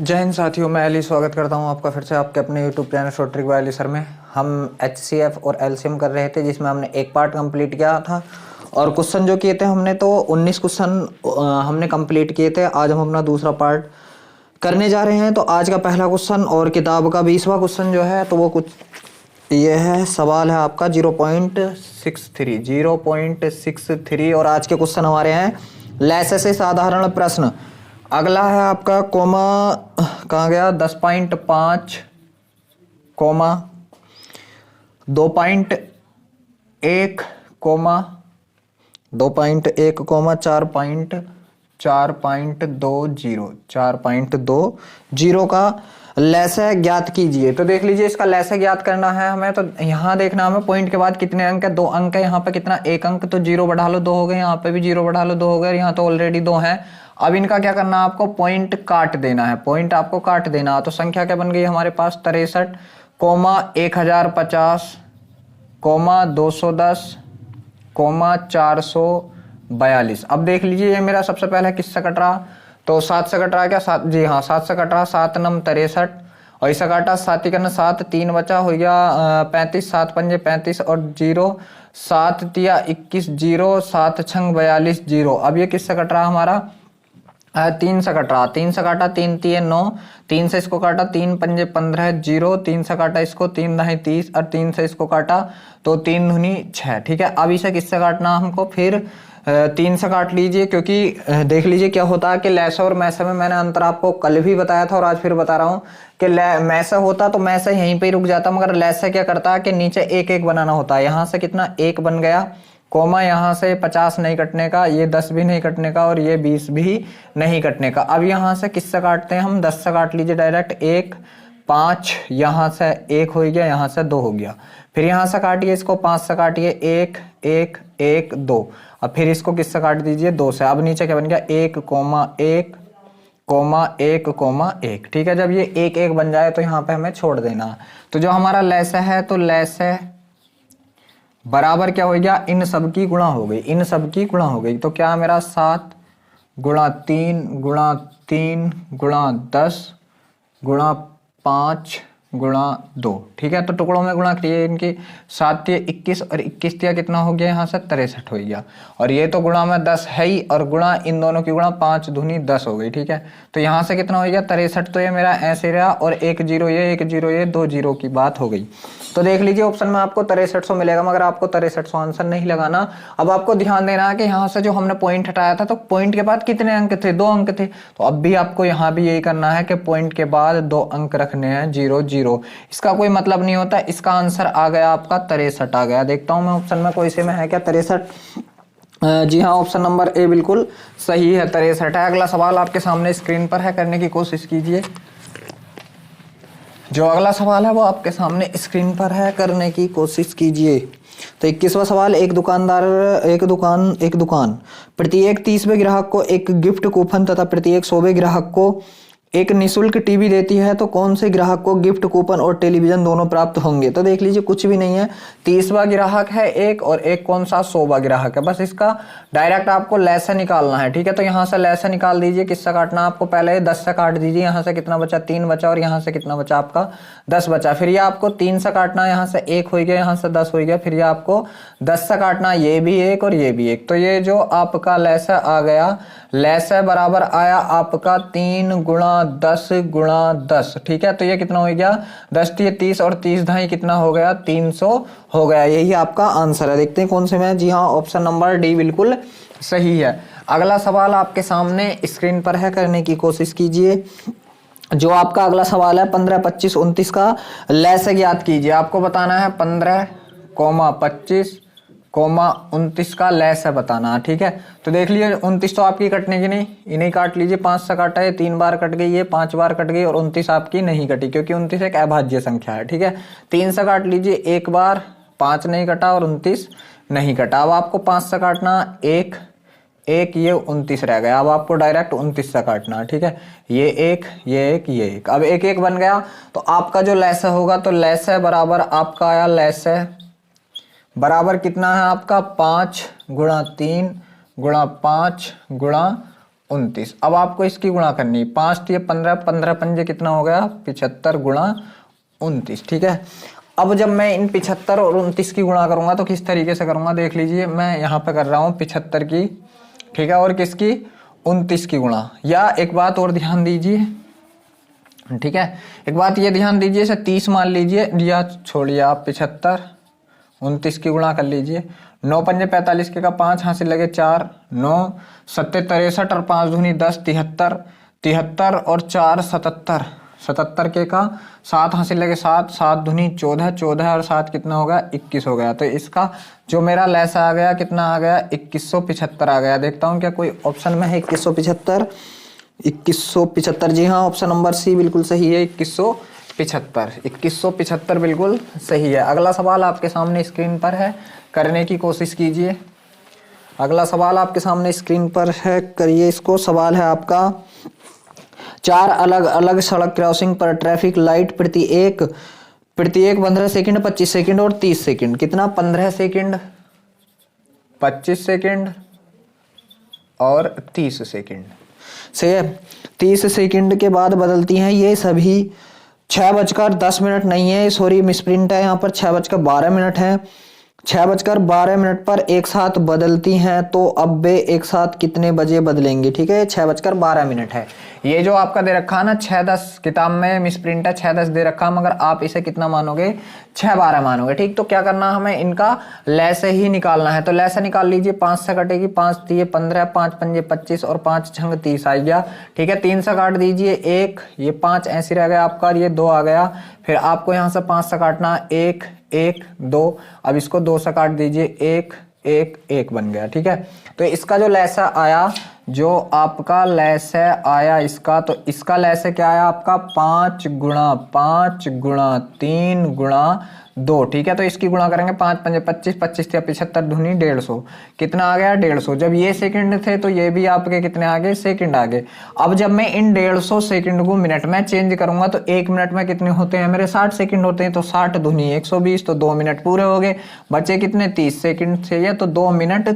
जय हिंद साथियों, मैं अली स्वागत करता हूं आपका फिर से आपके अपने YouTube channel short trick bye Ali sir में। हम HCF और LCM कर रहे थे जिसमें हमने एक पार्ट कंप्लीट किया था और क्वेश्चन जो किए थे हमने तो 19 क्वेश्चन हमने कंप्लीट किए थे। आज हम अपना दूसरा पार्ट करने जा रहे हैं। तो आज का पहला क्वेश्चन और किताब का 20वां क्वेश्चन जो है तो वो कुछ ये है। सवाल है आपका 0.63 और आज के क्वेश्चन हमारे हैं लैसे से साधारण प्रश्न। अगला है आपका कोमा कहाँ गया 10.5 कोमा 2.1 कोमा 2.1 कोमा 4.20 का लैसे ज्ञात कीजिए। तो देख लीजिए इसका लैसे ज्ञात करना है हमें। तो यहाँ देखना हमें पॉइंट के बाद कितने अंक है, 2 अंक है। यहाँ पे कितना, 1 अंक, तो 0 बढ़ा लो 2 हो गए। यहाँ पे भी 0 बढ़ा लो 2 हो गए। यहाँ तो ऑलरेडी 2 हैं। अब इनका क्या करना है, आपको पॉइंट काट देना है। पॉइंट आपको काट देना। तो संख्या क्या बन गई हमारे पास 63 कोमा 1050 कोमा 210 कोमा 442। अब देख लीजिए ये मेरा सबसे पहले किससे कट रहा, तो 7 से कट रहा है क्या, 7, जी हाँ 7 से कट रहा। 7 नम 63 और इसे काटा 7 करना 7, 3 बचा हो गया 35, 7 पंजे 35 और 0, 7 तिया 21, 0, 7 छंग 42, 0। अब ये किससे कट रहा हमारा, 3 से कट रहा। 3 से काटा 3 तिये 9, 3 से इसको काटा 3 पंजे 15, 0, 3 से काटा इसको 3 दही 30 और 3 से इसको काटा तो 3 दूनी 6। ठीक है, अब इसे किससे काटना हमको, फिर 3 से काट लीजिए। क्योंकि देख लीजिए क्या होता है कि लैसे और मैसे में मैंने अंतर आपको कल भी बताया था और आज फिर बता रहा हूँ कि मैसे होता तो मैसे यहीं पे ही रुक जाता, मगर लैसे क्या करता है कि नीचे 1 1 बनाना होता है। यहाँ से कितना 1 बन गया कोमा, यहाँ से 50 नहीं कटने का, ये 10 भी नहीं कटने का और ये 20 भी नहीं कटने का। अब यहाँ से किससे काटते हैं हम, 10 से काट लीजिए डायरेक्ट। 1 5, यहाँ से 1 हो गया, यहाँ से 2 हो गया। फिर यहाँ से काटिए इसको, 5 से काटिए 1 1 1 2। अब फिर इसको किससे काट दीजिए, 2 से। अब नीचे क्या बन गया 1 कोमा 1 कोमा 1 कोमा 1। ठीक है, जब ये 1 1 बन जाए तो यहाँ पे हमें छोड़ देना। तो जो हमारा लैसे है तो लैसे बराबर क्या हो गया, इन सब की गुणा हो गई, इन सब की गुणा हो गई। तो क्या मेरा 7 गुणा 3 गुणा 3 गुणा 10 गुणा 5 गुणा 2। ठीक है, तो टुकड़ों में गुणा करिए इनकी। 7 तिया 21 और 21 तिया कितना हो गया, यहाँ से 63 हो गया। और ये तो गुणा में 10 है ही, और गुणा इन दोनों की गुणा 5 दूनी 10 हो गई। ठीक है, तो यहाँ से कितना हो गया 63। तो ये मेरा ऐसे रहा और 1 0 ये 1 0 ये 2 0 की बात हो गई। तो देख लीजिए ऑप्शन में आपको 6300 मिलेगा, मगर आपको 6300 आंसर नहीं लगाना। अब आपको ध्यान देना है कि यहाँ से जो हमने पॉइंट हटाया था तो पॉइंट के बाद कितने अंक थे, 2 अंक थे। तो अब भी आपको यहाँ भी यही करना है कि पॉइंट के बाद 2 अंक रखने हैं, 0 0। इसका कोई मतलब नहीं होता। इसका आंसर आ गया आपका 63 आ गया। देखता हूं मैं ऑप्शन में कोई से में है क्या 63। जी हाँ, ऑप्शन नंबर ए बिल्कुल सही है, 63 है। अगला सवाल आपके सामने स्क्रीन पर है, करने की कोशिश कीजिए। जो अगला सवाल है वो आपके सामने स्क्रीन पर है, करने की कोशिश कीजिए। तो 21वां सवाल, एक दुकान प्रत्येक 30वें ग्राहक को एक गिफ्ट कूपन तथा प्रत्येक 100वें ग्राहक को एक निःशुल्क टीवी देती है, तो कौन से ग्राहक को गिफ्ट कूपन और टेलीविजन दोनों प्राप्त होंगे। तो देख लीजिए कुछ भी नहीं है, 30वां ग्राहक है एक और एक कौन सा 100वां ग्राहक है। बस इसका डायरेक्ट आपको लैसे निकालना है। ठीक है, तो यहाँ से लैसे निकाल दीजिए। किससे काटना आपको, पहले 10 से काट दीजिए। यहाँ से कितना बचा 3 बचा और यहाँ से कितना बचा आपका 10 बचा। फिर ये आपको 3 से काटना है, यहाँ से 1 हो गया, यहाँ से 10 हो गया। फिर ये आपको 10 से काटना, ये भी 1 और ये भी 1। तो ये जो आपका लैसे आ गया, लैसे बराबर आया आपका 3 गुणा 10 गुणा 10। ठीक है, तो ये कितना हो गया 10 तिये 30 और 30 ढाई कितना हो गया 300 हो गया। यही आपका आंसर है। देखते हैं कौन से में, जी हाँ ऑप्शन नंबर डी बिल्कुल सही है। अगला सवाल आपके सामने स्क्रीन पर है, करने की कोशिश कीजिए। जो आपका अगला सवाल है 15 25 29 का लैसे ज्ञात कीजिए। आपको बताना है 15 25 29 का लैसे बताना। ठीक है, तो देख लीजिए 29 तो आपकी कटने की नहीं, इन्हें काट लीजिए। 5 से काटा है, 3 बार कट गई, ये 5 बार कट गई और 29 आपकी नहीं कटी क्योंकि 29 एक अभाज्य संख्या है। ठीक है, 3 से काट लीजिए, 1 बार 5 नहीं कटा और 29 नहीं कटा। अब आपको 5 से काटना, 1 1 ये 29 रह गया। अब आपको डायरेक्ट 29 से काटना। ठीक है, ये 1 ये 1 ये 1। अब 1 1 बन गया। तो आपका जो लैसे होगा तो लैसे बराबर आपका आया, लैसे बराबर कितना है आपका 5 गुणा 3 गुणा 5 गुणा 29। अब आपको इसकी गुणा करनी है, 5 ये 15, 15 पंजे कितना हो गया 75 गुणा 29। ठीक है, अब जब मैं इन 75 और 29 की गुणा करूंगा तो किस तरीके से करूंगा देख लीजिए। मैं यहाँ पे कर रहा हूँ 75 की, ठीक है, और किसकी 29 की गुणा। या एक बात और ध्यान दीजिए, ठीक है, एक बात ये ध्यान दीजिए, इसे 30 मान लीजिए, या छोड़िए आप 75 29 की गुणा कर लीजिए। 9 पंजे 45 के का 5 हासिल लगे 4, 9 सत्ते 63 और 5 दूनी 10, 73 73 और 4 77, 77 के का 7 हासिल लगे 7, 7 दूनी 14, 14 और 7 कितना हो गया 21 हो गया। तो इसका जो मेरा लैस आ गया कितना आ गया 2175 आ गया। देखता हूँ क्या कोई ऑप्शन में है 2175, 2175, जी हाँ, ऑप्शन नंबर सी बिल्कुल सही है, 2175 बिल्कुल सही है। अगला सवाल आपके सामने स्क्रीन पर है, करने की कोशिश कीजिए। अगला सवाल आपके सामने स्क्रीन पर है, करिए इसको। सवाल है आपका, 4 अलग अलग सड़क क्रॉसिंग पर ट्रैफिक लाइट प्रत्येक 15 सेकंड, 25 सेकंड और 30 सेकंड, कितना 15 सेकंड, 25 सेकंड और 30 सेकंड से 30 सेकंड के बाद बदलती हैं। ये सभी 6:10 नहीं है, सॉरी मिसप्रिंट है यहाँ पर, 6:12 है। 6:12 पर एक साथ बदलती हैं, तो अब वे एक साथ कितने बजे बदलेंगे। ठीक है, 6:12 है। ये जो आपका दे रखा है ना 6:10, किताब में मिसप्रिंट है 6:10 दे रखा, मगर आप इसे कितना मानोगे 6:12 मानोगे। ठीक, तो क्या करना हमें इनका लैसे ही निकालना है। तो लैसे निकाल लीजिए, 5 से कटेगी, 5 तिये 15, 5 पंजे 25 और 5 छंग 30 आ गया। ठीक है, 3 से काट दीजिए 1, ये 5 ऐसे रह गया आपका, ये 2 आ गया। फिर आपको यहाँ से 5 से काटना 1 1 2, अब इसको 2 से काट दीजिए 1 1 1 बन गया। ठीक है, तो इसका जो लैसा आया, जो आपका लैसे आया इसका, तो इसका लैसे क्या आया आपका 5 गुणा 5 गुणा 3 गुणा 2। ठीक है, तो इसकी गुणा करेंगे 5 पंजे 25, 25 या 75 दूनी 150, कितना आ गया 150। जब ये सेकंड थे तो ये भी आपके कितने आ गए सेकंड आ गए। अब जब मैं इन 150 सेकंड को मिनट में चेंज करूंगा तो 1 मिनट में कितने होते हैं मेरे 60 सेकंड होते हैं, तो 60 दूनी 120, तो 2 मिनट पूरे हो गए। बचे कितने 30 सेकंड चाहिए, तो 2 मिनट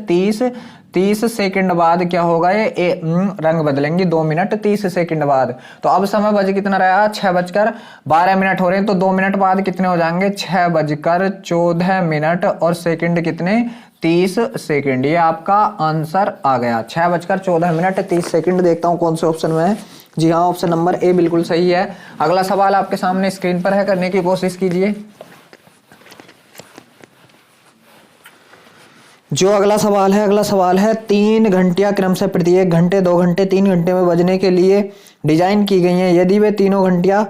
30 सेकंड बाद क्या होगा, ये रंग बदलेंगे 2 मिनट 30 सेकंड बाद। तो अब समय बज कितना रहा 6:12 हो रहे हैं, तो 2 मिनट बाद कितने हो जाएंगे 6:14 और सेकंड कितने 30 सेकंड। ये आपका आंसर आ गया 6:14 30 देखता हूं कौन से ऑप्शन में है। जी हाँ, ऑप्शन नंबर ए बिल्कुल सही है। अगला सवाल आपके सामने स्क्रीन पर है, करने की कोशिश कीजिए। जो अगला सवाल है 3 घंटियां क्रम से प्रत्येक घंटे 2 घंटे 3 घंटे में बजने के लिए डिजाइन की गई हैं। यदि वे तीनों घंटियां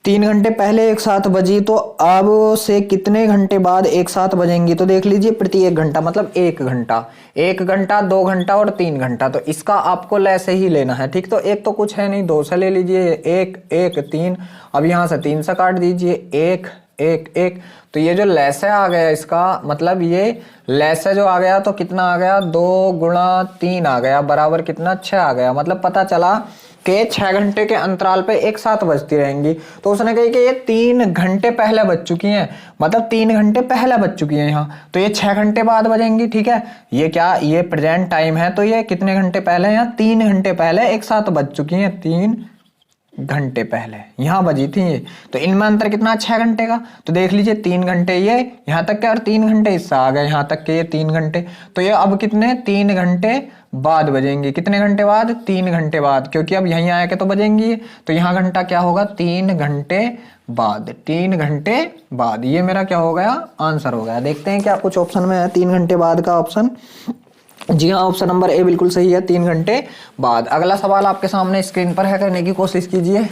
3 घंटे पहले एक साथ बजी तो अब से कितने घंटे बाद एक साथ बजेंगी। तो देख लीजिए, प्रत्येक घंटा मतलब 1 घंटा, 1 घंटा 2 घंटा और 3 घंटा, तो इसका आपको लैसे ही लेना है। ठीक, तो एक तो कुछ है नहीं, 2 से ले लीजिए, 1 1 3, अब यहां से 3 से काट दीजिए 1 1 1, तो ये जो लैसे आ गया इसका मतलब ये लैसे जो आ गया तो कितना आ गया 2 गुणा 3 आ गया बराबर कितना 6 आ गया। मतलब पता चला कि 6 घंटे के अंतराल पे एक साथ बजती रहेंगी। तो उसने कही कि ये 3 घंटे पहले बज चुकी हैं, मतलब 3 घंटे पहले बज चुकी हैं यहाँ, तो ये 6 घंटे बाद बजेंगी। ठीक है, ये क्या, ये प्रेजेंट टाइम है, तो ये कितने घंटे पहले यहाँ 3 घंटे पहले एक साथ बज चुकी हैं, 3 घंटे पहले यहाँ बजी थी ये। तो इनमें अंतर कितना 6 घंटे का। तो देख लीजिए 3 घंटे ये यहाँ तक के और 3 घंटे इससे आ गए यहाँ तक के, ये 3 घंटे, तो ये अब कितने 3 घंटे बाद बजेंगी। कितने घंटे बाद 3 घंटे बाद, क्योंकि अब यहीं आया के तो बजेंगी, तो यहाँ घंटा क्या होगा 3 घंटे बाद, 3 घंटे बाद। ये मेरा क्या हो गया आंसर हो गया। देखते हैं क्या कुछ ऑप्शन में है 3 घंटे बाद का ऑप्शन। जी हाँ, ऑप्शन नंबर ए बिल्कुल सही है, 3 घंटे बाद। अगला सवाल आपके सामने स्क्रीन पर है, करने की कोशिश कीजिए।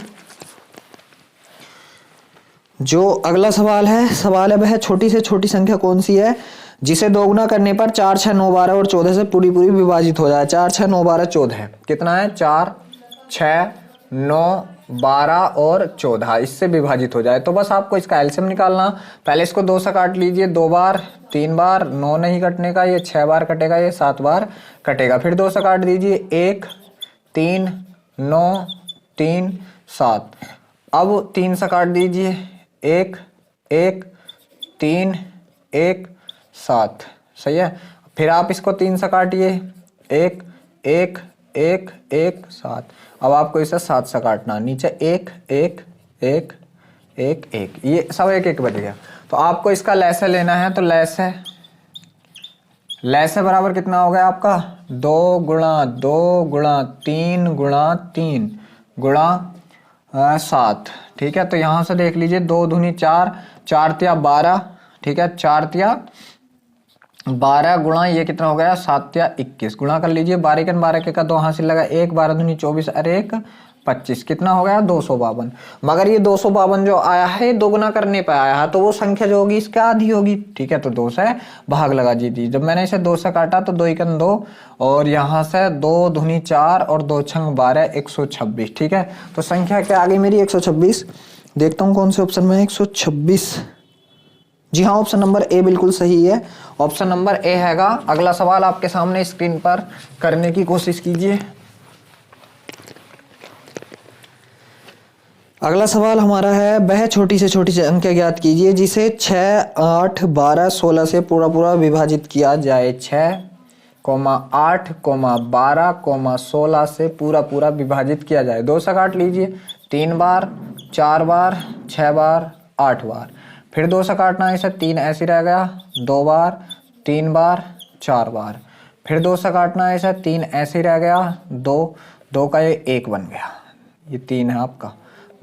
जो अगला सवाल है वह छोटी से छोटी संख्या कौन सी है जिसे दोगुना करने पर 4 6 9 12 और 14 से पूरी विभाजित हो जाए। 4 6 9 12 14 कितना है 4 6 9 12 और 14 इससे विभाजित हो जाए। तो बस आपको इसका एलसीएम निकालना। पहले इसको 2 से काट लीजिए, 2 बार 3 बार, 9 नहीं कटने का, ये 6 बार कटेगा, ये 7 बार कटेगा। फिर 2 से काट दीजिए, 1 3 9 3 7, अब 3 से काट दीजिए, 1 1 3 1 7, सही है। फिर आप इसको 3 से काटिए, 1 1 1 1 7। अब आपको इसे 7 से काटना, नीचे 1 1 1 1 1, ये सब 1 1 बच गया। तो आपको इसका लैसे लेना है, तो लैसे बराबर कितना हो गया आपका 2 गुणा 2 गुणा 3 गुणा 3 गुणा 7। ठीक है, तो यहां से देख लीजिए 2 दूनी 4, 4 तिया 12। ठीक है, 4 तिया 12 गुणा ये कितना हो गया 7 तिया 21, गुणा कर लीजिए 12 के 12 के का 2 हासिल लगा 1, 12 दूनी 24 और 1 25, कितना हो गया 252। मगर ये 252 जो आया है दोगुना करने पे आया है, तो वो संख्या जो होगी इसके आधी होगी। ठीक है, तो 2 से भाग लगा दीजिए। जब मैंने इसे 2 से काटा तो 2 एकन 2 और यहाँ से 2 दूनी 4 और 2 छंग 12 126। ठीक है, तो संख्या क्या आ गई मेरी 126। देखता हूँ कौन से ऑप्शन में 126। जी हाँ, ऑप्शन नंबर ए बिल्कुल सही है, ऑप्शन नंबर ए हैगा। अगला सवाल आपके सामने स्क्रीन पर करने की कोशिश कीजिए। अगला सवाल हमारा है, वह छोटी से छोटी संख्या ज्ञात कीजिए जिसे 6 8 12 16 से पूरा पूरा विभाजित किया जाए। 6 8 12 16 से पूरा पूरा विभाजित किया जाए। 2 से काट लीजिए, 3 बार 4 बार 6 बार 8 बार, फिर 2 से काटना है इसे 3 ऐसे रह गया, 2 बार 3 बार 4 बार, फिर 2 से काटना है इसे 3 ऐसे रह गया, 2 का ये 1 बन गया, ये 3 है आपका,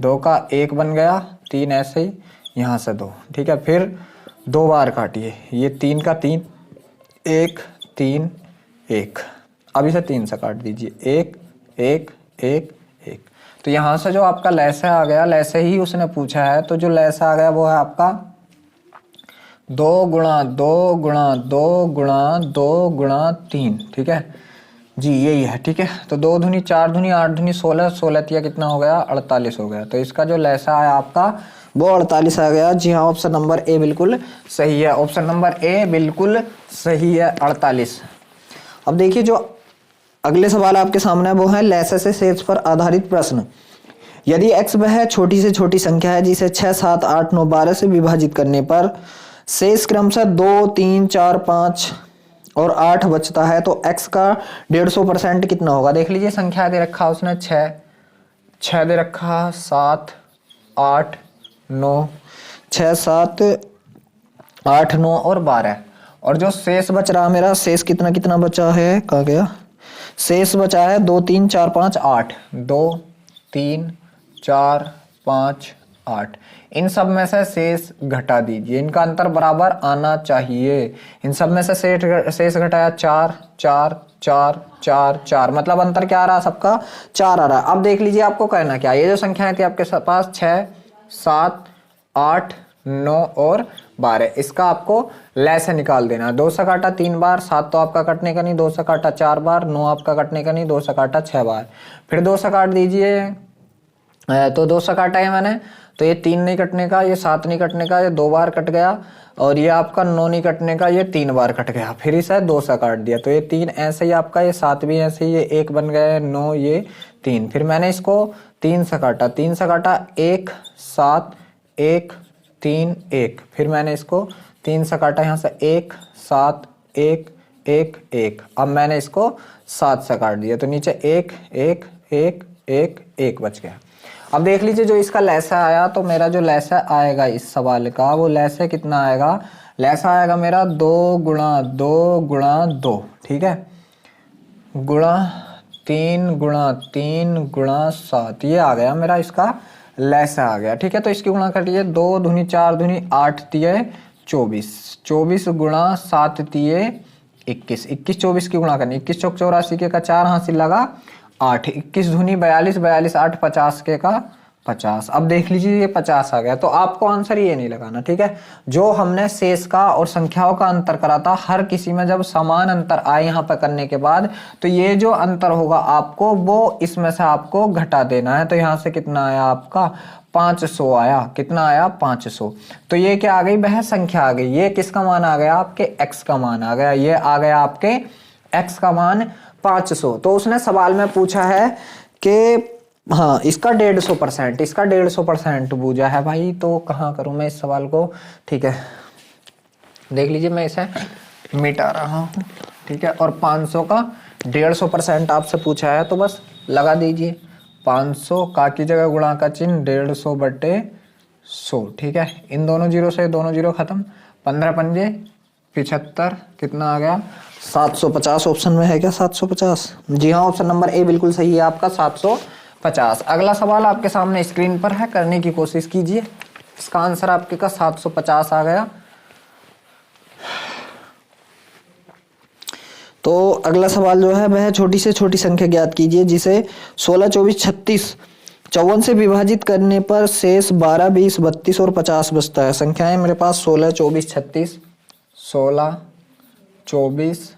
2 का 1 बन गया, 3 ऐसे ही यहाँ से 2। ठीक है, फिर 2 बार काटिए, ये 3 का 3 1 3 1, अब इसे 3 से काट दीजिए, 1 1 1 1। तो यहाँ से जो आपका लैसे आ गया, लैसे ही उसने पूछा है, तो जो लैसे आ गया वो है आपका 2 गुणा 2 गुणा 2 गुणा 2 गुणा 3। ठीक है जी, यही है। ठीक है, तो 2 दूनी 4 दूनी 8 दूनी 16, 16 तिया कितना हो गया 48 हो गया। तो इसका जो लैसा आया आपका वो 48 आ गया। जी हाँ, ऑप्शन नंबर ए बिल्कुल सही है, ऑप्शन नंबर ए बिल्कुल सही है, 48। अब देखिए जो अगले सवाल आपके सामने है वो है लैसे से शेष पर आधारित प्रश्न। यदि x वह छोटी से छोटी संख्या है जिसे 6 7 8 9 12 से विभाजित करने पर शेष क्रम से 2 3 4 5 और 8 बचता है, तो x का 150% कितना होगा। देख लीजिए संख्या दे रखा उसने 6 दे रखा 7 8 9, 6 7 8 9 और 12, और जो शेष बच रहा मेरा, शेष कितना कितना बचा है, कहाँ गया, शेष बचा है 2 3 4 5 8, 2 3 4 5 8। इन सब में से शेष घटा दीजिए, इनका अंतर बराबर आना चाहिए। इन सब में से शेष घटाया 4 4 4 4 4, मतलब अंतर क्या आ रहा है सबका 4 आ रहा है। अब देख लीजिए आपको कहना क्या, ये जो संख्याएं थी आपके पास 6 7 8 9 और 12, इसका आपको लैसे निकाल देना। 2 से काटा 3 बार, 7 तो आपका कटने का नहीं, 2 से काटा 4 बार, 9 आपका कटने का नहीं, 2 से काटा 6 बार, फिर 2 से काट दीजिए, तो 2 से काटा है मैंने, तो ये 3 नहीं कटने का, ये 7 नहीं कटने का, ये 2 बार कट गया, और ये आपका 9 नहीं कटने का, ये 3 बार कट गया, फिर इसे 2 से काट दिया, तो ये 3 ऐसे ही आपका, ये 7 भी ऐसे ही, ये 1 बन गया, 9 ये 3, फिर मैंने इसको 3 से काटा, 3 से काटा 1 7 1 3 1, फिर मैंने इसको 3 से काटा, यहाँ से 1 7 1 1 1, अब मैंने इसको 7 से काट दिया, तो नीचे 1 1 1 1 1 बच गया। अब देख लीजिए जो इसका लैसा आया, तो मेरा जो लैसा आएगा इस सवाल का, वो लैसा कितना आएगा, लैसा आएगा मेरा 2 गुणा 2 गुणा 2, ठीक है, गुणा 3 गुणा 3 गुणा 7, ये आ गया मेरा इसका लैसा आ गया। ठीक है, तो इसकी गुणा करिए, 2 दूनी 4 दूनी 8 तिये 24, 24 गुणा 7 तिये 21, 21 24 की गुणा करनी, 21 चौक 84 के का 4 हासिल लगा 8, 21 दूनी 42 42 8 50 के का 50। अब देख लीजिए ये 50 आ गया, तो आपको आंसर ये नहीं लगाना। ठीक है, जो हमने शेष का और संख्याओं का अंतर करा था, हर किसी में जब समान अंतर आए यहाँ पे करने के बाद, तो ये जो अंतर होगा आपको वो इसमें से आपको घटा देना है। तो यहाँ से कितना आया आपका 500 आया, कितना आया 500। तो ये क्या आ गई, वह संख्या आ गई। ये किसका मान आ गया, आपके x का मान आ गया, ये आ गया आपके x का मान 500। तो उसने सवाल में पूछा है कि हाँ इसका 150%, इसका 150% पूछा है भाई, तो कहाँ करूं मैं इस सवाल को। ठीक है, देख लीजिए मैं इसे मिटा रहा हूँ, ठीक है, और 500 का 150% आपसे पूछा है तो बस लगा दीजिए। 500 का की जगह गुणा का चिन्ह 150/100, ठीक है। इन दोनों जीरो से दोनों जीरो खत्म, 15 पंजे 75, कितना आ गया 750। ऑप्शन में है क्या 750? जी हाँ, ऑप्शन नंबर ए बिल्कुल सही है आपका 750। अगला सवाल आपके सामने स्क्रीन पर है, करने की कोशिश कीजिए। इसका आंसर आपके का 750 आ गया। तो अगला सवाल जो है वह छोटी से छोटी संख्या ज्ञात कीजिए जिसे 16, 24, 36, 54 से विभाजित करने पर शेष 12, 20, 32 और 50 बचता है। संख्याएं मेरे पास 16, 24, 36, 16, 24,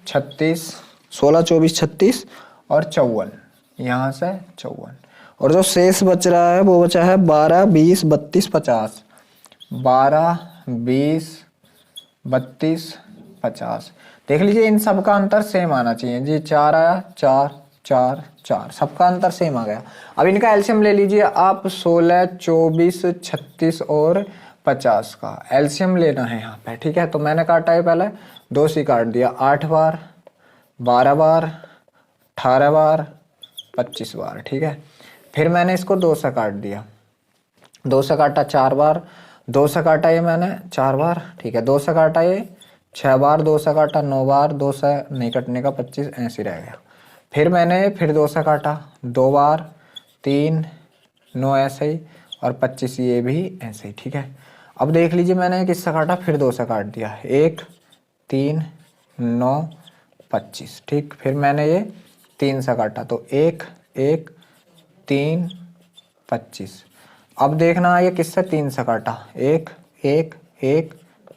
36, 16, 24, 36 और 54, यहाँ से 54, और जो शेष बच रहा है वो बचा है 12, 20, 32, 50। 12, 20, 32, 50। देख लीजिए इन सब का अंतर सेम आना चाहिए जी। 4 आया, 4, 4, 4, सबका अंतर सेम आ गया। अब इनका एलसीएम ले लीजिए आप। 16, 24, 36 और 50 का एलसीएम लेना है यहाँ पे, ठीक है। तो मैंने काटा है पहले 2 से काट दिया, 8 बार, 12 बार, 18 बार, 25 बार, ठीक है। फिर मैंने इसको 2 से काट दिया, 2 से काटा 4 बार, 2 से काटा ये मैंने 4 बार, ठीक है। 2 से काटा ये 6 बार, 2 से काटा 9 बार, 2 से नहीं कटने का 25, ऐसे रह गया। फिर मैंने फिर 2 से काटा 2 बार, 3, 9 ऐसे ही, और 25 ये भी ऐसे ही, ठीक है। अब देख लीजिए मैंने किससे काटा, फिर 2 से काट दिया, 1, 3, 9, 25, ठीक। फिर मैंने ये 3 से काटा तो 1, 1, 3, 25। अब देखना ये किससे 3 से काटा, 1, 1, 1,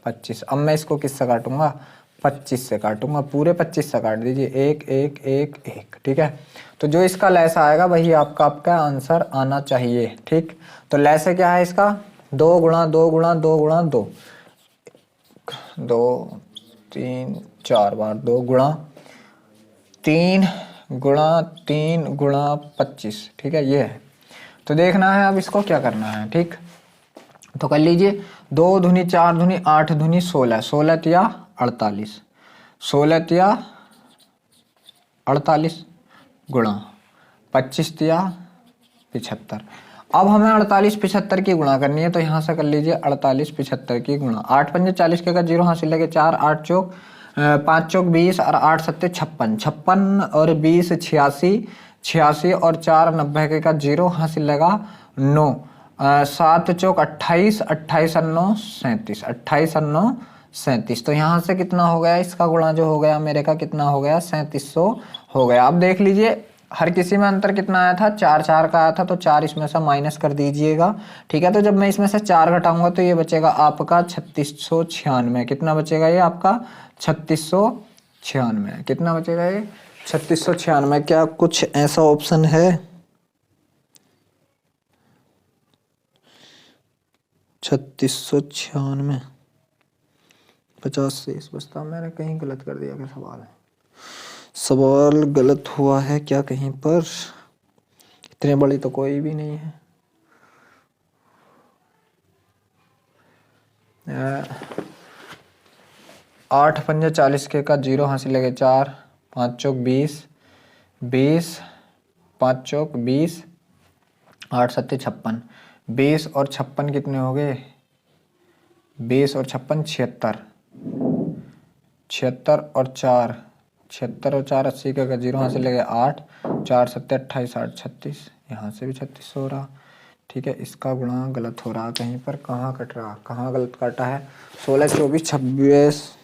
25। अब मैं इसको किससे काटूंगा, 25 से काटूंगा, पूरे 25 से काट दीजिए, 1, 1, 1, 1, ठीक है। तो जो इसका लैस आएगा वही आपका आंसर आना चाहिए, ठीक। तो लैस क्या है इसका, 2 गुणा 2 गुणा 2 गुणा 2, 2, 3, 4 बार 2 गुणा 3 गुणा 3 गुणा 25, ठीक है, ये है। तो देखना है अब इसको क्या करना है, ठीक। तो कर लीजिए, 2 दूनी 4 दूनी 8 दूनी 16, 16 तिया 48, 16 तिया 48 गुणा 25 तिया 75। अब हमें 48 75 की गुणा करनी है, तो यहाँ से कर लीजिए 48 75 की गुणा। 8 पंजे 40 के का 0 हासिल लगे 4, 8 चौक 5 चौक 20 और 8 सत्ते 56, 56 और 20 86, 86 और 4 90 के का 0 हासिल लगा 9, 7 चौक 28, 28 और 9 37, 28 और 9 37। तो यहाँ से कितना हो गया, इसका गुणा जो हो गया मेरे का कितना हो गया, 3700 हो गया। अब देख लीजिए हर किसी में अंतर कितना आया था, 4 4 का आया था, तो 4 इसमें से माइनस कर दीजिएगा, ठीक है। तो जब मैं इसमें से 4 घटाऊंगा तो ये बचेगा आपका 3696। कितना बचेगा ये आपका 3696, कितना बचेगा ये 3696। क्या कुछ ऐसा ऑप्शन है, 3696, 50 से इस बचता। मैंने कहीं गलत कर दिया क्या, सवाल गलत हुआ है क्या कहीं पर? इतने बड़ी तो कोई भी नहीं है। 8 पंजे 40 के का 0 हासिल लगे 4, 5 चौक 20, 20, 5 चौक 20, 8 सत्ते 56, 20 और 56 कितने हो गए, 20 और 56 76, 76 और 4, 76 और 4 80 का 0 हासिल लगे 8, 4 सत्ते 28, 8 36, यहाँ से भी 36 हो रहा, ठीक है। इसका गुणा गलत हो रहा कहीं पर, कहाँ कट रहा, कहाँ गलत काटा है, 16 24 26,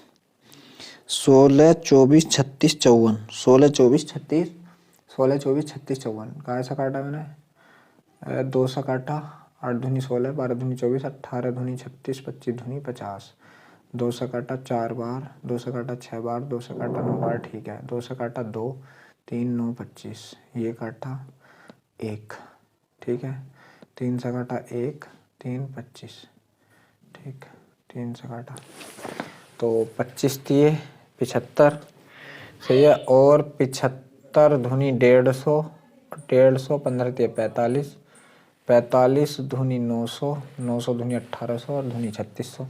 16 24 36 54, 16 24 36, 16 24 36 54 का ऐसा काटा मैंने, 2 सा काटा, 8 दूनी 16, 12 दूनी 24, 18 दूनी 36, 25 दूनी 50, 2 से काटा 4 बार, 2 से काटा 6 बार, 2 से काटा 9 बार, ठीक है। 2 से काटा 2, 3 9 25, ये काटा 1, ठीक है। 3 से काटा 1, 3 25, ठीक, 3 से काटा तो 25 दिए 75, सही है। और 75 धुनी 150, 150 15 दिए 45, 45 धुनी 900, 900 धुनी 1800 और धुनी 3600।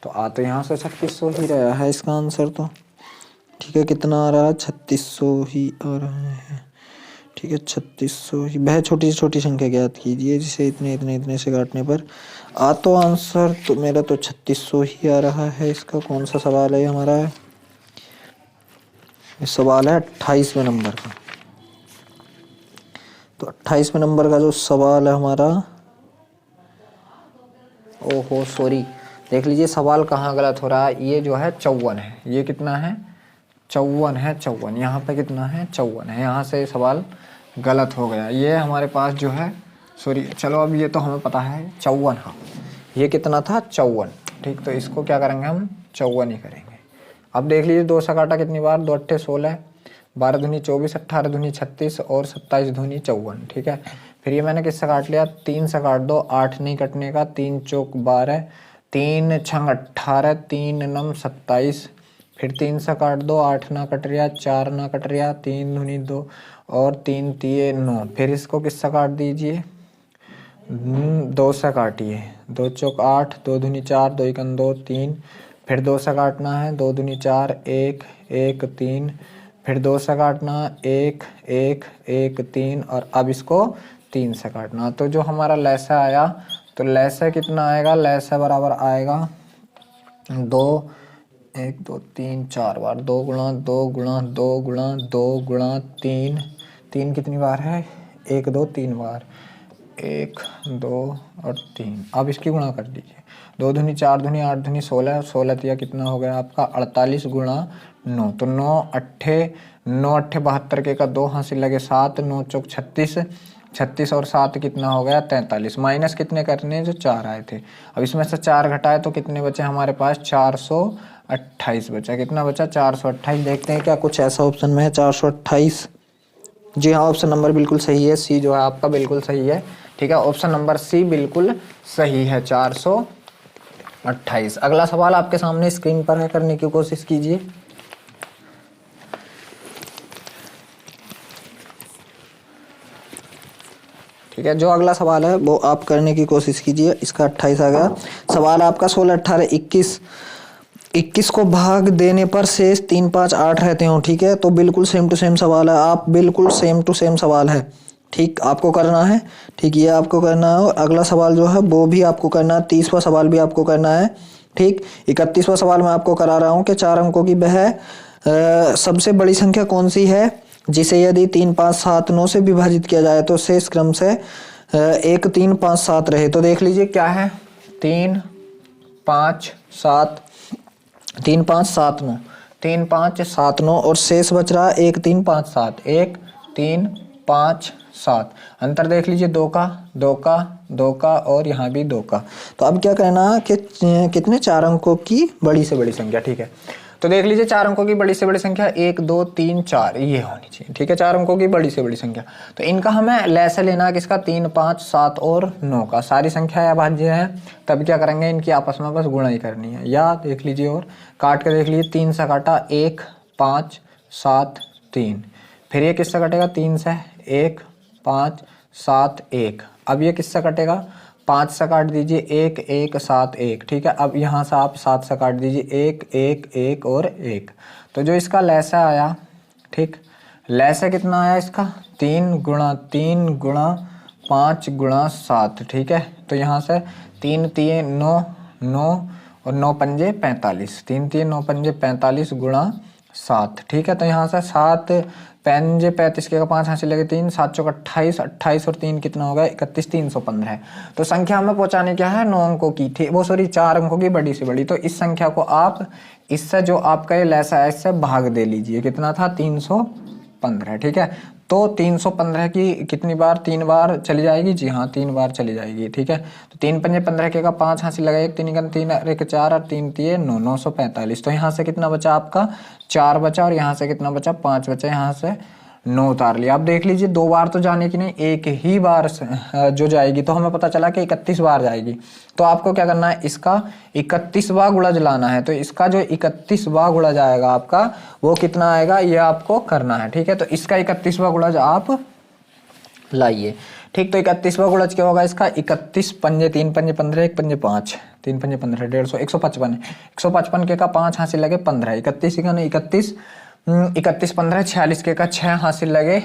तो आ तो यहाँ से 3600 ही रहा है इसका आंसर। तो ठीक है। कितना आ रहा है? 3600 ही आ रहा है। ठीक है, 3600 ही। वह छोटी से छोटी संख्या ज्ञात कीजिए जिसे इतने इतने इतने से काटने पर तो आंसर तो मेरा तो 3600 ही आ रहा है। इसका कौन सा सवाल है हमारा? सवाल है 28वें नंबर का। तो 28वें नंबर का जो सवाल है हमारा, ओहो सॉरी, देख लीजिए सवाल कहाँ गलत हो रहा है। ये जो है 54 है, ये कितना है? 54 है, 54। यहाँ पे कितना है? 54 है। यहाँ से सवाल गलत हो गया। ये हमारे पास जो है, सॉरी, चलो अब ये तो हमें पता है 54। हाँ, ये कितना था? 54। ठीक, तो इसको क्या करेंगे हम? 54 ही करेंगे। अब देख लीजिए 2 से काटा कितनी बार? 2 अट्ठे 16, 12 दूनी 24, 18 दूनी 36 और 27 दूनी 54। ठीक है, फिर ये मैंने किससे काट लिया? 3 से काट दो, 8 नहीं कटने का, 3 चौक 12, 3 छंग 18, 3 नम 27, फिर 3 से काट दो, 8 ना कट रहा, 4 ना कट रहा, 3 दूनी 2 और 3 तिये 9। फिर इसको किससे काट दीजिए? 2 से काटिए, 2 चौक 8, 2 दूनी 4, 2 एकन 2, 3, फिर 2 से काटना है, 2 दूनी 4, 1 1 3, फिर 2 से काटना, 1 1 1 3, और अब इसको 3 से काटना। तो जो हमारा लैसा आया, तो लैसा कितना आएगा? लैसा बराबर आएगा 2 1 2 3 4 बार, 2 गुणा 2 गुणा 2 गुणा 2 गुणा 3, 3 कितनी बार है? 1 2 3 बार, 1 2 और 3। अब इसकी गुणा कर दीजिए, 2 दूनी 4 दूनी 8 दूनी 16, 16 तिया कितना हो गया आपका? 48 गुणा 9। तो 9 अट्ठे 72 के का 2 हासिल लगे 7, 9 चौक 36, 36 और 7 कितना हो गया? 43। माइनस कितने करने? जो 4 आए थे। अब इसमें से 4 घटाए तो कितने बचे हमारे पास? 428 बचा। कितना बचा? 428। देखते हैं क्या कुछ ऐसा ऑप्शन में है 428। जी हाँ, ऑप्शन नंबर बिल्कुल सही है, सी जो है आपका बिल्कुल सही है। ठीक है, ऑप्शन नंबर सी बिल्कुल सही है, 428। अगला सवाल आपके सामने स्क्रीन पर है, करने की कोशिश कीजिए। ठीक है, जो अगला सवाल है वो आप करने की कोशिश कीजिए। इसका 28 आ गया। सवाल आपका 16 18 21 21 को भाग देने पर शेष 3 5 8 रहते हो। ठीक है, तो बिल्कुल सेम टू सेम सवाल है, आप बिल्कुल सेम टू सेम सवाल है। ठीक, आपको करना है। ठीक, ये आपको करना है, और अगला सवाल जो है वो भी आपको करना है। 30वां सवाल भी आपको करना है। ठीक, 31वां सवाल मैं आपको करा रहा हूँ कि 4 अंकों की वह सबसे बड़ी संख्या कौन सी है जिसे यदि 3 5 7 9 से विभाजित किया जाए तो शेष क्रम से 1 3 5 7 रहे। तो देख लीजिए क्या है? 3 5 7 3 5 7 9, 3 5 7 9 और शेष बच रहा 1 3 5 7, 1 3 5 7। अंतर देख लीजिए 2 का 2 का 2 का और यहाँ भी 2 का। तो अब क्या करना कि कितने 4 अंकों की बड़ी से बड़ी संख्या। ठीक है, तो देख लीजिए 4 अंकों की बड़ी से बड़ी संख्या 1 2 3 4 ये होनी चाहिए। ठीक है, 4 अंकों की बड़ी से बड़ी संख्या। तो इनका हमें लैसा लेना है किसका? 3 5 7 और 9 का। सारी संख्या अभाज्य है, तब क्या करेंगे? इनकी आपस में बस गुणा ही करनी है। या देख लीजिए और काट के देख लीजिए, 3 से काटा 1 5 7 3, फिर ये किससे कटेगा? 3 से 1 5 7 1। अब ये किससे कटेगा? 5 से काट दीजिए 1 1 7 1। ठीक है, अब यहाँ से आप 7 से काट दीजिए 1 1 1 और 1। तो जो इसका लैसा आया, ठीक, लैसा कितना आया इसका? 3 गुणा 3 गुणा 5 गुणा 7। ठीक है, तो यहाँ से 3 तिये 9 9 और 9 पंजे 45, 3 तिये 9 पंजे 45 गुणा 7। ठीक है, तो यहाँ से 7 पंजे 35 के 5 हाथ से लगे 3, 7 चौक 28, 28 और 3 कितना हो गया? 31, 315 है। तो संख्या हमें पहुंचाने क्या है? 9 अंकों की थी, वो सॉरी 4 अंकों की बड़ी से बड़ी। तो इस संख्या को आप इससे जो आपका ये लैसा है इससे भाग दे लीजिए। कितना था? 315। ठीक है, तो 315 की कितनी बार? 3 बार चली जाएगी। जी हाँ, 3 बार चली जाएगी। ठीक है, तो 3 पंजे 15 के का 5 हाथ से लगा 1 3 3 और 1 4 और 3 तिये 9 945। तो यहाँ से कितना बचा आपका? 4 बचा, और यहाँ से कितना बचा? 5 बचा। यहाँ से 9 उतार लिया। अब देख लीजिए 2 बार तो जाने की नहीं, एक ही बार जो जाएगी। तो हमें पता चला कि 31 बार जाएगी। तो आपको क्या करना है? इसका 31वां गुणज लाना है। तो इसका जो 31वां गुणज आएगा आपका, वो कितना आएगा ये आपको करना है। ठीक है, तो इसका 31वां गुणज आप लाइए। ठीक, तो 31वां गुणज क्या होगा इसका? 31 पंजे 3 पंजे 15, 1 पंजे 5, 3 पंजे 15 150, 155 है। 155 के का 5 हाथ से लगे 15, 31 का नहीं 31 31 15 46 के का 6 हासिल लगे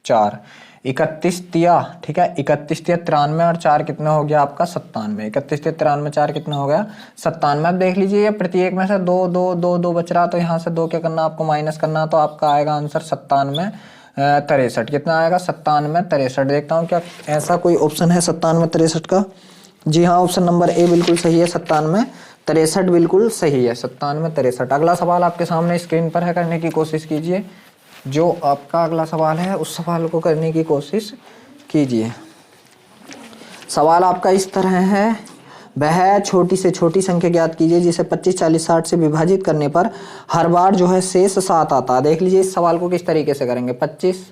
4, 31 तिया, ठीक है, 31 तिया 93 और 4 कितना हो गया आपका 97, 31 तिया 93 4 कितना हो गया 97। अब देख लीजिए ये प्रत्येक में से 2 2 2 2 बच रहा, तो यहाँ से 2 क्या करना आपको माइनस करना, तो आपका आएगा आंसर 97 63, कितना आएगा 97 63। देखता हूँ क्या ऐसा कोई ऑप्शन है 97 63 का। जी हाँ, ऑप्शन नंबर ए बिल्कुल सही है, 97 63 बिल्कुल सही है, 97 63। अगला सवाल आपके सामने स्क्रीन पर है, करने की कोशिश कीजिए। जो आपका अगला सवाल है उस सवाल को करने की कोशिश कीजिए। सवाल आपका इस तरह है, वह छोटी से छोटी संख्या ज्ञात कीजिए जिसे 25 40 60 से विभाजित करने पर हर बार जो है शेष 7 आता है। देख लीजिए इस सवाल को किस तरीके से करेंगे, 25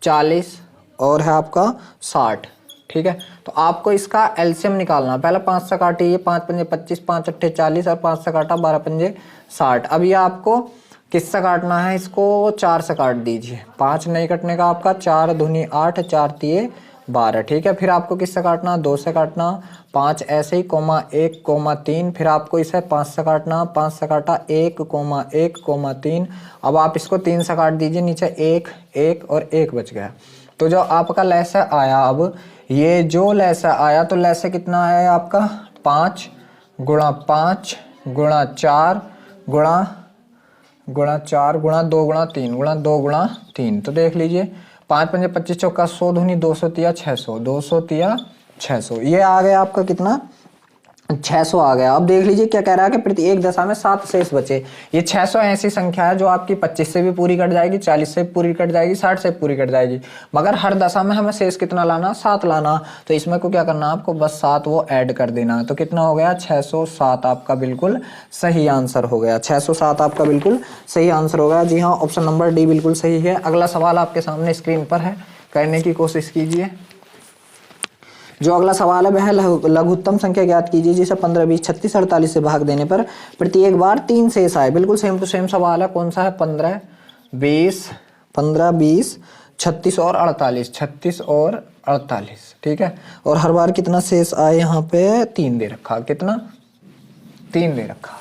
40 और है आपका 60, ठीक है। तो आपको इसका एलसीएम निकालना, पहले 5 से काटिए, 5 पंजे 25, 5 अट्ठे 40 और 5 से काटा 12 पंजे 60। अब ये आपको किससे काटना है, इसको 4 से काट दीजिए, 5 नहीं कटने का आपका, 4 दूनी 8 4 तिये 12, ठीक है। फिर आपको किससे काटना, 2 से काटना, 5 ऐसे ही कोमा 1 कोमा 3, फिर आपको इसे 5 से काटना, 5 से काटा 1 कोमा 1 कोमा 3। अब आप इसको 3 से काट दीजिए, नीचे 1 1 और 1 बच गया। तो जो आपका लैसा आया, अब ये जो लैसा आया तो लैसा कितना आया आपका 5 गुणा 5 गुणा 4 गुणा 4 गुणा 2 गुणा 3 गुणा 2 गुणा 3। तो देख लीजिए 5 पंजे 25 चौका 100 दूनी 200 तिया 600, 200 तिया 600, ये आ गया आपका कितना 600 आ गया। अब देख लीजिए क्या कह रहा है कि प्रति एक दशा में 7 शेष बचे। ये 600 ऐसी संख्या है जो आपकी 25 से भी पूरी कट जाएगी, 40 से भी पूरी कट जाएगी, 60 से पूरी कट जाएगी, मगर हर दशा में हमें शेष कितना लाना, 7 लाना। तो इसमें को क्या करना, आपको बस 7 वो ऐड कर देना। तो कितना हो गया 607 आपका बिल्कुल सही आंसर हो गया, 607 आपका बिल्कुल सही आंसर हो गया। जी हाँ, ऑप्शन नंबर डी बिल्कुल सही है। अगला सवाल आपके सामने स्क्रीन पर है, करने की कोशिश कीजिए। जो अगला सवाल है वह लघुत्तम संख्या ज्ञात कीजिए जिसे 15 20 36 48 से भाग देने पर प्रत्येक बार 3 शेष आए। बिल्कुल सेम टू सेम सवाल है, कौन सा है, 15 20 36 और 48, 36 और 48, ठीक है। और हर बार कितना शेष आए, यहाँ पे 3 दे रखा, कितना 3 दे रखा।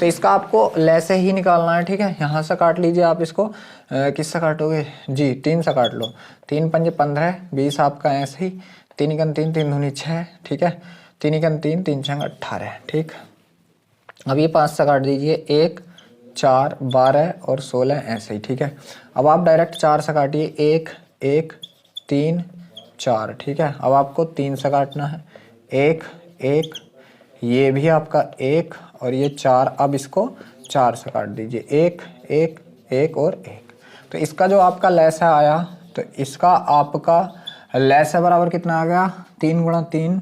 तो इसका आपको लैसे ही निकालना है, ठीक है। यहाँ से काट लीजिए आप इसको, किससे काटोगे जी, 3 से काट लो, 3 पंजे 15 20 आपका ऐसे ही, 3 गन 3 3 दूनी 6, ठीक है, 3 गन 3 3 छंग 18, ठीक। अब ये 5 से काट दीजिए, 1 4 12 और 16 ऐसे ही, ठीक है। अब आप डायरेक्ट 4 से काटिए, 1 1 3 4, ठीक है। अब आपको 3 से काटना है, 1 1, ये भी आपका 1 और ये 4, अब इसको 4 से काट दीजिए, 1 1 1 और 1। तो इसका जो आपका लैसा आया, तो इसका आपका लैसा बराबर कितना आ गया, 3 गुणा 3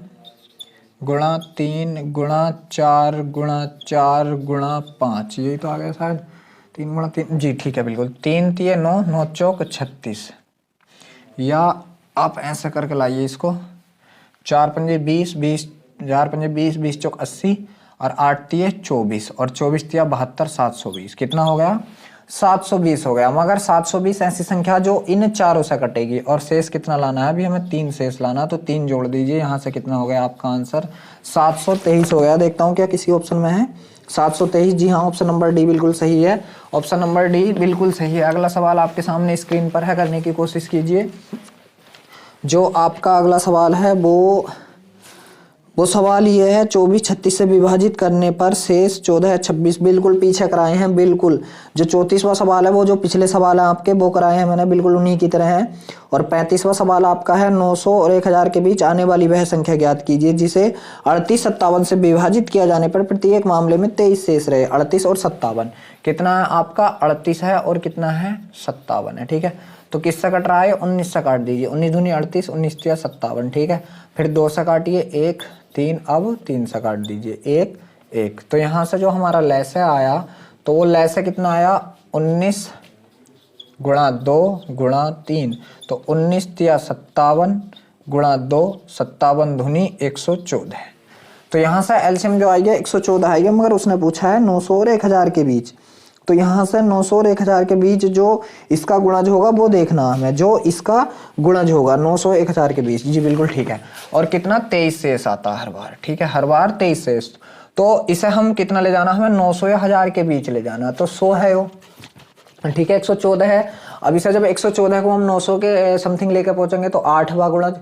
गुणा 3 गुणा 4 गुणा 4 गुणा 5, यही तो आ गया शायद, 3 गुणा 3, जी ठीक है बिल्कुल, 3 तिये 9 9 चौक 36, या आप ऐसा करके लाइए इसको, 4 पंजे 20 20 4 पंजे 20 20 चौक 80 और 8 तिये 24 और 24 तिया 72 720, कितना हो गया 720 हो गया। मगर 720 ऐसी संख्या जो इन चारों से कटेगी और शेष कितना लाना है, अभी हमें 3 शेष लाना, तो 3 जोड़ दीजिए, यहाँ से कितना हो गया आपका आंसर 723 हो गया। देखता हूँ क्या किसी ऑप्शन में है 723, जी हाँ, ऑप्शन नंबर डी बिल्कुल सही है, ऑप्शन नंबर डी बिल्कुल सही है। अगला सवाल आपके सामने स्क्रीन पर है, करने की कोशिश कीजिए। जो आपका अगला सवाल है वो सवाल ये है, 24 36 से विभाजित करने पर शेष 14 26, बिल्कुल पीछे कराए हैं, बिल्कुल जो 34वां सवाल है वो जो पिछले सवाल है आपके वो कराए हैं मैंने, बिल्कुल उन्हीं की तरह है। और 35वां सवाल आपका है, 900 और 1000 के बीच आने वाली वह संख्या ज्ञात कीजिए जिसे 38 57 से विभाजित किया जाने पर प्रत्येक मामले में 23 शेष रहे। 38 और 57, कितना है आपका 38 है और कितना है 57 है, ठीक है। तो किससे कट रहा है, 19 से काट दीजिए, 19 दूनी 38 19 तिया 57, ठीक है। फिर 2 से काटिए, 1 3, अब 3 से काट दीजिए, 1 1। तो यहाँ से जो हमारा लैसे आया, तो वो लैसे कितना आया 19 गुणा 2 गुणा 3, तो 19 तिया 57 गुणा 2, 57 धुनी 114। तो यहाँ से एलसीएम जो आएगा 114 आएगा, मगर उसने पूछा है 900 और 1000 के बीच, तो यहाँ से 900 और 1000 के बीच जो इसका गुणज होगा वो देखना हमें, जो इसका गुणज होगा 900 1000 के बीच, जी बिल्कुल ठीक है। और कितना 23 शेष आता है हर बार, ठीक है, हर बार 23 शेष। तो इसे हम कितना ले जाना, हमें 900 या 1000 के बीच ले जाना, तो 100 है वो, ठीक है 114 है। अब इसे जब 114 को हम 900 के समथिंग लेकर पहुंचेंगे तो 8वां गुणज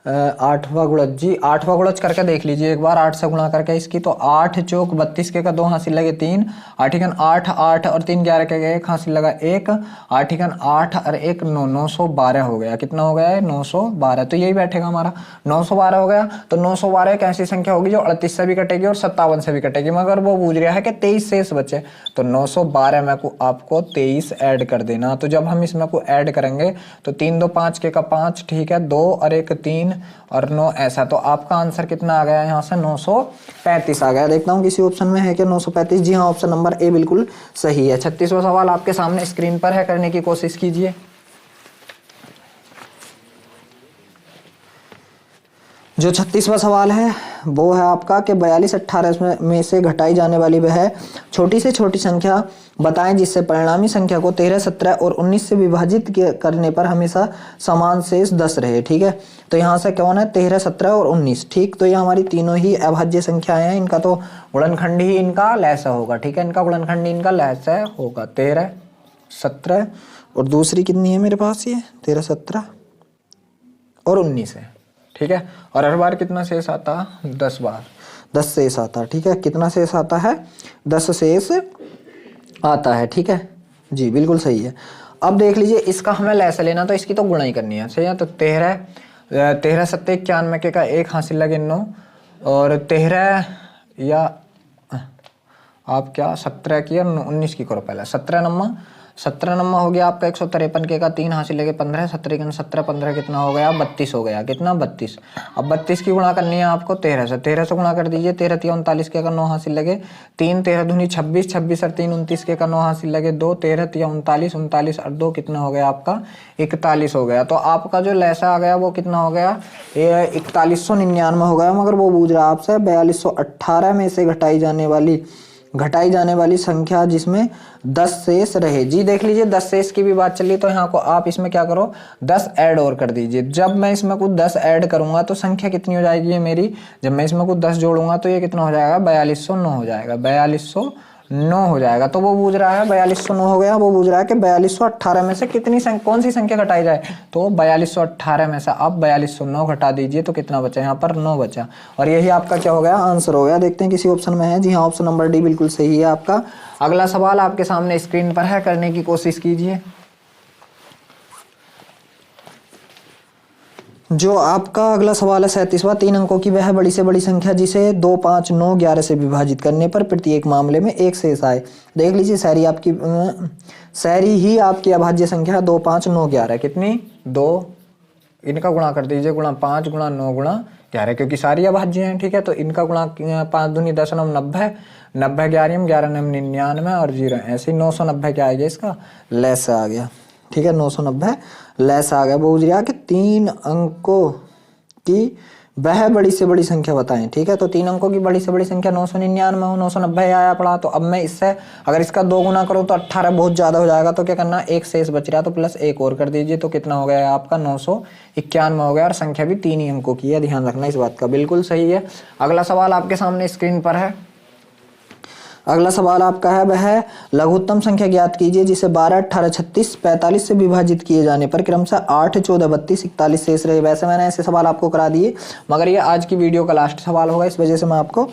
8वां गुणज जी 8वां गुणज करके देख लीजिए एक बार 8 से गुणा करके इसकी। तो 8 चौक 32 के का 2 हासिल लगे 3, 8 एकन 8, 8 और 3 11 के 1 हासिल लगा 1, 8 एकन 8 और 1 9, 912 हो गया। कितना हो गया है 912। तो यही बैठेगा हमारा 912 हो गया। तो 912 एक ऐसी संख्या होगी जो 38 से भी कटेगी और 57 से भी कटेगी, मगर वो पूछ रहा है कि 23 शेष बचे। तो 912 में को आपको 23 ऐड कर देना। तो जब हम इसमें को ऐड करेंगे तो 3 2 5 के का 5, ठीक है 2 और 1 3 और 9 ऐसा। तो आपका आंसर कितना आ गया यहाँ से 935 आ गया। देखता हूँ किसी ऑप्शन में है क्या 935। जी हाँ, ऑप्शन नंबर ए बिल्कुल सही है। 36वां सवाल आपके सामने स्क्रीन पर है, करने की कोशिश कीजिए। जो 36वां सवाल है वो है आपका कि 42 18 में से घटाई जाने वाली वह छोटी से छोटी संख्या बताएं जिससे परिणामी संख्या को 13 17 और 19 से विभाजित करने पर हमेशा समान शेष 10 रहे। ठीक है, तो यहाँ से कौन है 13 17 और 19। ठीक, तो ये हमारी तीनों ही अभाज्य संख्याएं हैं, इनका तो गुणनखंड ही इनका लैसा होगा। ठीक है, इनका गुणनखंड इनका लैसा होगा 13 17 और दूसरी कितनी है मेरे पास ये 13 17 और 19 है। ठीक है, और हर बार कितना शेष आता 10 बार 10 शेष आता। ठीक है, कितना शेष आता है 10 शेष आता है। ठीक है जी, बिल्कुल सही है। अब देख लीजिए इसका हमें लैसा लेना, तो इसकी तो गुणा ही करनी है। सही है, तो 13 7 91 के का 1 हासिल लगे 9 और 13 या आप क्या 17 की और 19 की करो पहले। 17 नंबर हो गया आपका 153 के का 3 हासिल लगे 15, 17 17 15 कितना हो गया 32 हो गया। कितना 32। अब 32 की गुणा करनी है आपको 13 से गुणा कर दीजिए। 13 3 39 के का 9 हासिल लगे 3, 13 दूनी 26, 26 और 3 29 के का 9 हासिल लगे 2, 13 3 39, 39 और 2 कितना हो गया आपका 41 हो गया। तो आपका जो लैसा आ गया वो कितना हो गया 4199 हो गया। मगर वो पूछ रहा है आपसे 4218 में से घटाई जाने वाली संख्या जिसमें 10 शेष रहे। जी देख लीजिए 10 शेष की भी बात चल रही, तो यहाँ को आप इसमें क्या करो 10 ऐड और कर दीजिए। जब मैं इसमें कुछ 10 ऐड करूंगा तो संख्या कितनी हो जाएगी ये मेरी, जब मैं इसमें कुछ 10 जोड़ूंगा तो ये कितना हो जाएगा 4209 हो जाएगा, 4209 हो जाएगा। तो वो पूछ रहा है 4209 हो गया। वो पूछ रहा है कि 4218 में से कौन सी संख्या घटाई जाए, तो 4218 में से आप 4209 घटा दीजिए तो कितना बचा, यहाँ पर 9 बचा। और यही आपका क्या हो गया आंसर हो गया। देखते हैं किसी ऑप्शन में है। जी हाँ, ऑप्शन नंबर डी बिल्कुल सही है आपका। अगला सवाल आपके सामने स्क्रीन पर है, करने की कोशिश कीजिए। जो आपका अगला सवाल है 37वां, 3 अंकों की वह बड़ी से बड़ी संख्या जिसे 2 5 9 11 से विभाजित करने पर प्रत्येक मामले में एक शेष आए। देख लीजिए सारी ही आपकी अभाज्य संख्या 2 5 9 11 कितनी 2, इनका गुणा कर दीजिए गुणा 5 गुणा 9 गुणा 11, क्योंकि सारी अभाज्य हैं। ठीक है, तो इनका गुणा 5 दूनी 10 9 90, 90 11 11 99 और 0 ऐसे 990 क्या आ गया इसका लेस आ गया। ठीक है, 990 लेस आ गया। वो पूछ रहा कि 3 अंकों की वह बड़ी से बड़ी संख्या बताएं। ठीक है, तो 3 अंकों की बड़ी से बड़ी संख्या 999 हो, 990 आया पड़ा। तो अब मैं इससे अगर इसका 2 गुना करूं तो 18 बहुत ज्यादा हो जाएगा। तो क्या करना, एक शेष बच रहा तो प्लस 1 और कर दीजिए तो कितना हो गया आपका 991 हो गया। और संख्या भी 3 ही अंकों की है, ध्यान रखना इस बात का। बिल्कुल सही है। अगला सवाल आपके सामने स्क्रीन पर है। अगला सवाल आपका है वह लघुत्तम संख्या ज्ञात कीजिए जिसे 12 18 36 45 से विभाजित किए जाने पर क्रमशः 8 14 32 41 शेष रहे। वैसे मैंने ऐसे सवाल आपको करा दिए, मगर ये आज की वीडियो का लास्ट सवाल होगा, इस वजह से मैं आपको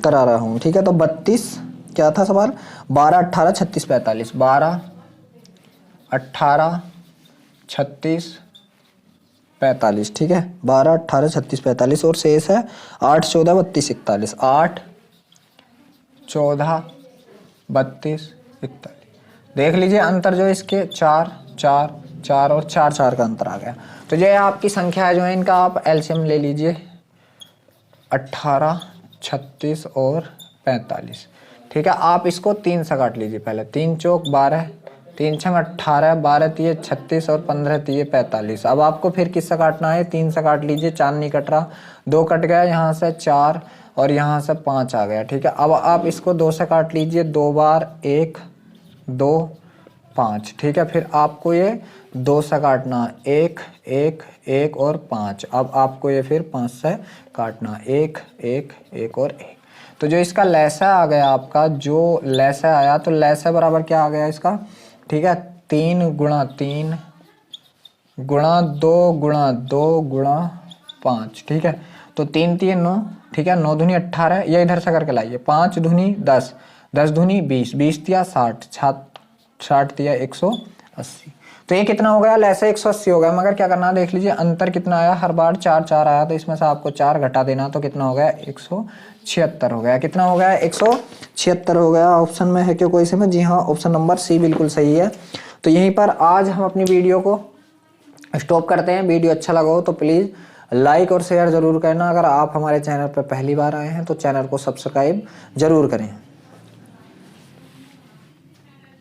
करा रहा हूँ। ठीक है, तो 32 क्या था सवाल 12 18 36 45, 12 18 36 45। ठीक है, 12 18 36 45 और शेष है 8 14 32 41, 8 14 32 41। देख लीजिए अंतर जो इसके 4 4 4 और 4 4 का अंतर आ गया। तो ये आपकी संख्या जो है इनका आप एलसीएम ले लीजिए 18 36 और 45। ठीक है, आप इसको 3 से काट लीजिए पहले। 3 चौक 12, 3 छंग 18, 12 तिये 36 और 15 तिये 45। अब आपको फिर किससे काटना है, 3 से काट लीजिए, 4 नहीं कट रहा, 2 कट गया, यहाँ से 4 और यहाँ से 5 आ गया। ठीक है, अब आप इसको 2 से काट लीजिए, 2 बार 1 2 5। ठीक है, फिर आपको ये 2 से काटना 1 1 1 और 5। अब आपको ये फिर 5 से काटना 1 1 1 और 1। तो जो इसका लैसा आ गया आपका, जो लैसा आया तो लैसा बराबर क्या आ गया इसका, ठीक है 3 गुणा 3 गुणा 2 गुणा 2 गुणा 5, ठीक है। तो 3 3 9, ठीक है, 9 दूनी 18, ये इधर से करके लाइए, 5 दूनी 10, 10 दूनी 20, 20 दिया 60, 60 दिया 180। तो ये कितना हो गया, लैसे 180 हो गया। मगर क्या करना है देख लीजिए, अंतर कितना आया, हर बार 4 4 आया, तो इसमें से आपको 4 घटा देना, तो कितना हो गया, 176 हो गया। कितना हो गया, 176 हो गया। ऑप्शन में है क्यों कोई से में, जी हाँ, ऑप्शन नंबर सी बिल्कुल सही है। तो यहीं पर आज हम अपनी वीडियो को स्टॉप करते हैं। वीडियो अच्छा लगा हो तो प्लीज़ लाइक और शेयर जरूर करना। अगर आप हमारे चैनल पर पहली बार आए हैं तो चैनल को सब्सक्राइब जरूर करें।